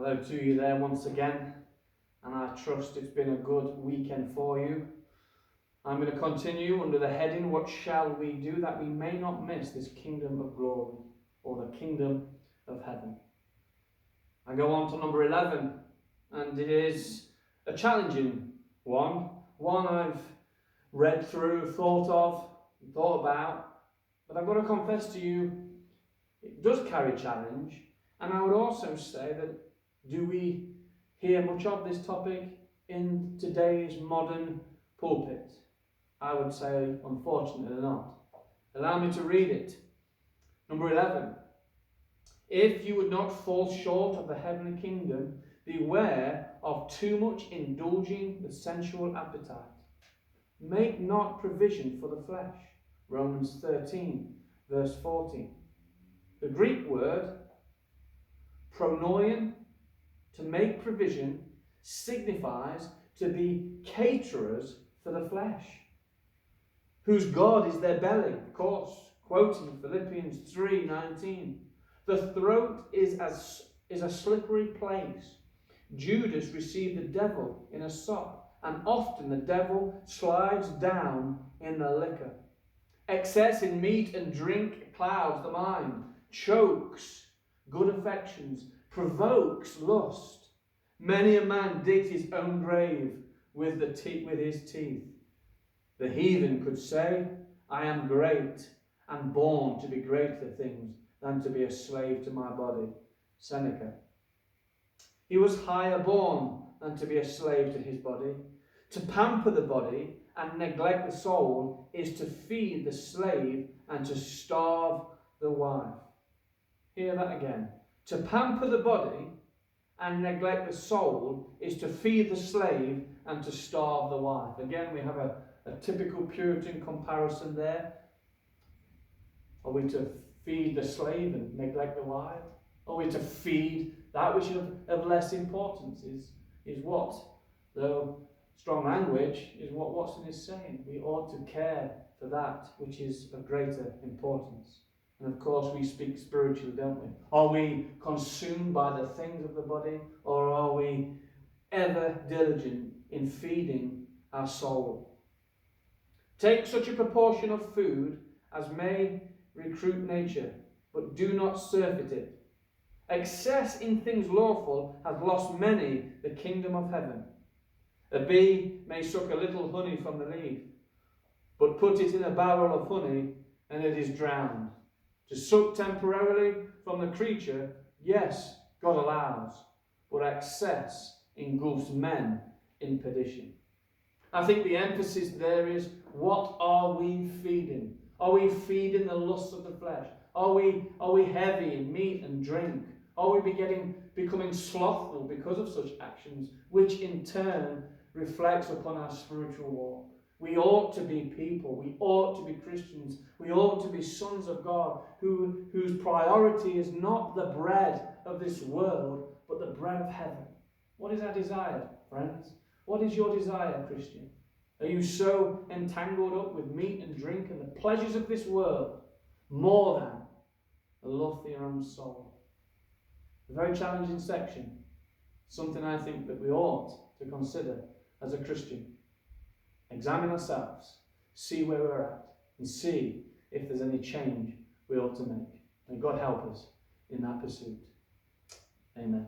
Hello to you there once again, and I trust it's been a good weekend for you. I'm going to continue under the heading, What shall we do that we may not miss this kingdom of glory, or the kingdom of heaven? I go on to number 11, and it is a challenging one I've read through, thought about, but I've got to confess to you, it does carry challenge. And I would also say that, do we hear much of this topic in today's modern pulpit? I would say, unfortunately not. Allow me to read it. Number 11. If you would not fall short of the heavenly kingdom, beware of too much indulging the sensual appetite. Make not provision for the flesh. Romans 13, verse 14. The Greek word pronoion, to make provision, signifies to be caterers for the flesh, whose God is their belly. Of course, quoting Philippians 3:19. The throat is a slippery place. Judas received the devil in a sop, and often the devil slides down in the liquor. Excess in meat and drink clouds the mind, chokes good affections, provokes lust. Many a man digs his own grave with his teeth. The heathen could say, I am great, and born to be greater things than to be a slave to my body. Seneca. He was higher born than to be a slave to his body. To pamper the body and neglect the soul is to feed the slave and to starve the wife. Hear that again. To pamper the body and neglect the soul is to feed the slave and to starve the wife. Again, we have a typical Puritan comparison there. Are we to feed the slave and neglect the wife? Are we to feed that which is of less importance? Is what, though strong language, is what Watson is saying. We ought to care for that which is of greater importance. And of course we speak spiritually, don't we? Are we consumed by the things of the body, or are we ever diligent in feeding our soul? Take such a proportion of food as may recruit nature, but do not surfeit it. Excess in things lawful has lost many the kingdom of heaven. A bee may suck a little honey from the leaf, but put it in a barrel of honey and it is drowned. To suck temporarily from the creature, yes, God allows, but excess engulfs men in perdition. I think the emphasis there is, what are we feeding? Are we feeding the lusts of the flesh? Are we heavy in meat and drink? Are we becoming slothful because of such actions, which in turn reflects upon our spiritual walk? We ought to be people, we ought to be Christians, we ought to be sons of God whose priority is not the bread of this world, but the bread of heaven. What is our desire, friends? What is your desire, Christian? Are you so entangled up with meat and drink and the pleasures of this world more than the love for your own soul? A very challenging section, something I think that we ought to consider as a Christian. Examine ourselves, see where we're at, and see if there's any change we ought to make. May God help us in that pursuit. Amen.